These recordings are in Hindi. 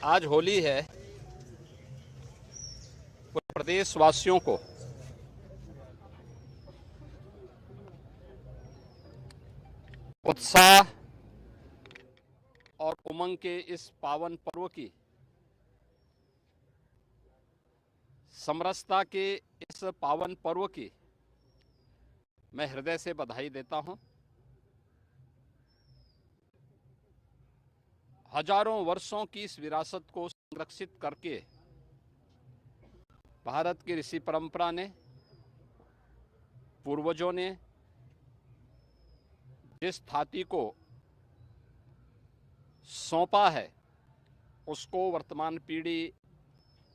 आज होली है। पूरे प्रदेशवासियों को उत्साह और उमंग के इस पावन पर्व की, समरसता के इस पावन पर्व की मैं हृदय से बधाई देता हूं। हजारों वर्षों की इस विरासत को संरक्षित करके भारत की ऋषि परंपरा ने, पूर्वजों ने जिस थाती को सौंपा है, उसको वर्तमान पीढ़ी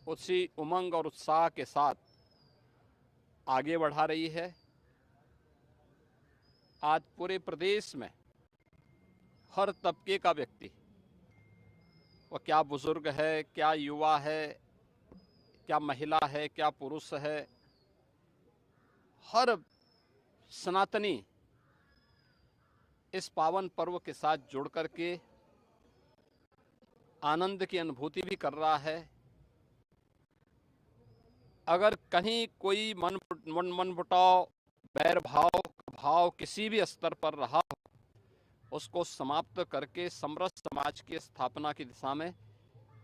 उसी उमंग और उत्साह के साथ आगे बढ़ा रही है। आज पूरे प्रदेश में हर तबके का व्यक्ति, वह क्या बुजुर्ग है, क्या युवा है, क्या महिला है, क्या पुरुष है, हर सनातनी इस पावन पर्व के साथ जुड़ करके आनंद की अनुभूति भी कर रहा है। अगर कहीं कोई मनमुटाव, बैर भाव किसी भी स्तर पर रहा हो, उसको समाप्त करके समरस समाज की स्थापना की दिशा में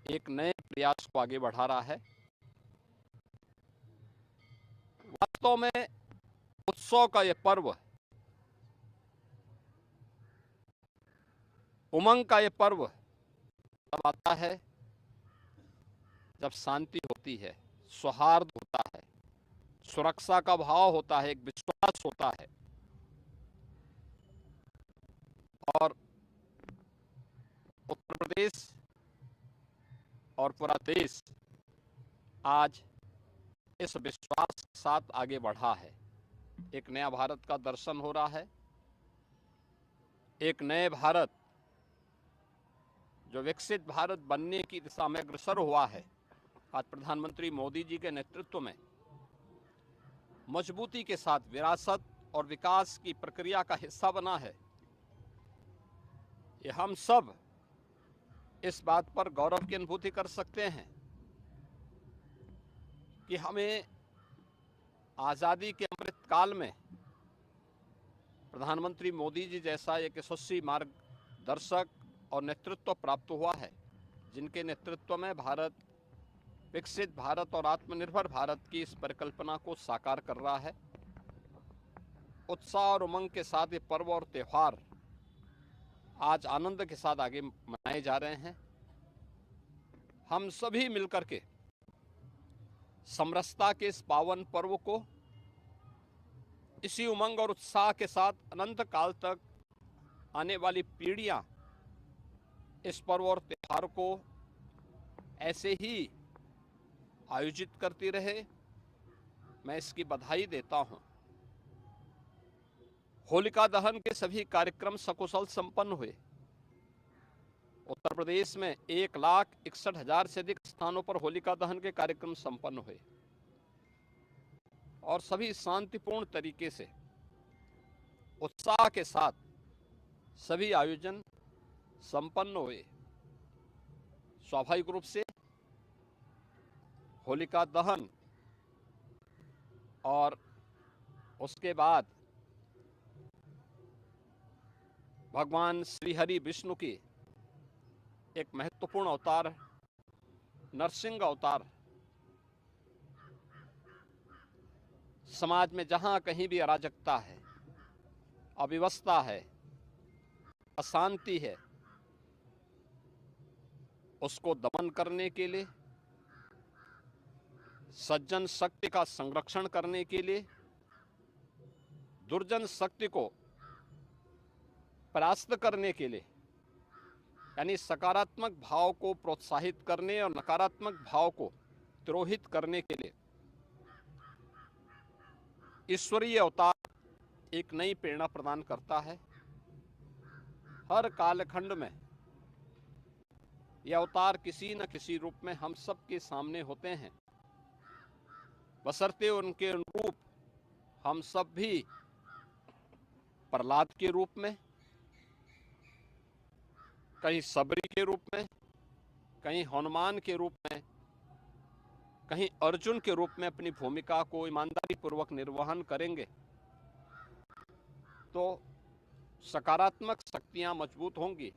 एक नए प्रयास को आगे बढ़ा रहा है। वास्तव में उत्सव का यह पर्व, उमंग का यह पर्व तब आता है जब शांति होती है, सौहार्द होता है, सुरक्षा का भाव होता है, एक विश्वास होता है। और उत्तर प्रदेश और पूरा देश आज इस विश्वास के साथ आगे बढ़ा है। एक नया भारत का दर्शन हो रहा है। एक नए भारत, जो विकसित भारत बनने की दिशा में अग्रसर हुआ है, आज प्रधानमंत्री मोदी जी के नेतृत्व में मजबूती के साथ विरासत और विकास की प्रक्रिया का हिस्सा बना है। ये हम सब इस बात पर गौरव की अनुभूति कर सकते हैं कि हमें आज़ादी के अमृत काल में प्रधानमंत्री मोदी जी जैसा एक यशस्वी मार्गदर्शक और नेतृत्व प्राप्त हुआ है, जिनके नेतृत्व में भारत विकसित भारत और आत्मनिर्भर भारत की इस परिकल्पना को साकार कर रहा है। उत्साह और उमंग के साथ ये पर्व और त्यौहार आज आनंद के साथ आगे मनाए जा रहे हैं। हम सभी मिलकर के समरसता के इस पावन पर्व को इसी उमंग और उत्साह के साथ अनंत काल तक आने वाली पीढ़ियां इस पर्व और त्यौहार को ऐसे ही आयोजित करती रहे, मैं इसकी बधाई देता हूं। होलिका दहन के सभी कार्यक्रम सकुशल संपन्न हुए। उत्तर प्रदेश में 1,61,000 से अधिक स्थानों पर होलिका दहन के कार्यक्रम संपन्न हुए और सभी शांतिपूर्ण तरीके से, उत्साह के साथ सभी आयोजन संपन्न हुए। स्वाभाविक रूप से होलिका दहन और उसके बाद भगवान श्री हरि विष्णु की एक महत्वपूर्ण अवतार, नरसिंह अवतार, समाज में जहां कहीं भी अराजकता है, अव्यवस्था है, अशांति है, उसको दमन करने के लिए, सज्जन शक्ति का संरक्षण करने के लिए, दुर्जन शक्ति को परास्त करने के लिए, यानी सकारात्मक भाव को प्रोत्साहित करने और नकारात्मक भाव को तिरोहित करने के लिए ईश्वरीय अवतार एक नई प्रेरणा प्रदान करता है। हर कालखंड में यह अवतार किसी न किसी रूप में हम सब के सामने होते हैं, बशर्ते उनके अनुरूप हम सब भी प्रहलाद के रूप में, कहीं सबरी के रूप में, कहीं हनुमान के रूप में, कहीं अर्जुन के रूप में अपनी भूमिका को ईमानदारी पूर्वक निर्वहन करेंगे तो सकारात्मक शक्तियां मजबूत होंगी,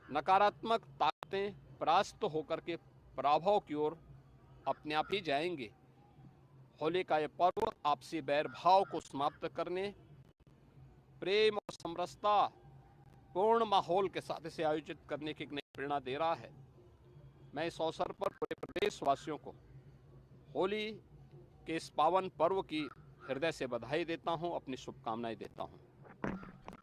नकारात्मक ताकतें परास्त होकर के पराभव की ओर अपने आप ही जाएंगे। होली का यह पर्व आपसी बैर भाव को समाप्त करने, प्रेम और समरसता पूर्ण माहौल के साथ इसे आयोजित करने की एक नई प्रेरणा दे रहा है। मैं इस अवसर पर पूरे प्रदेशवासियों को होली के इस पावन पर्व की हृदय से बधाई देता हूं, अपनी शुभकामनाएं देता हूं।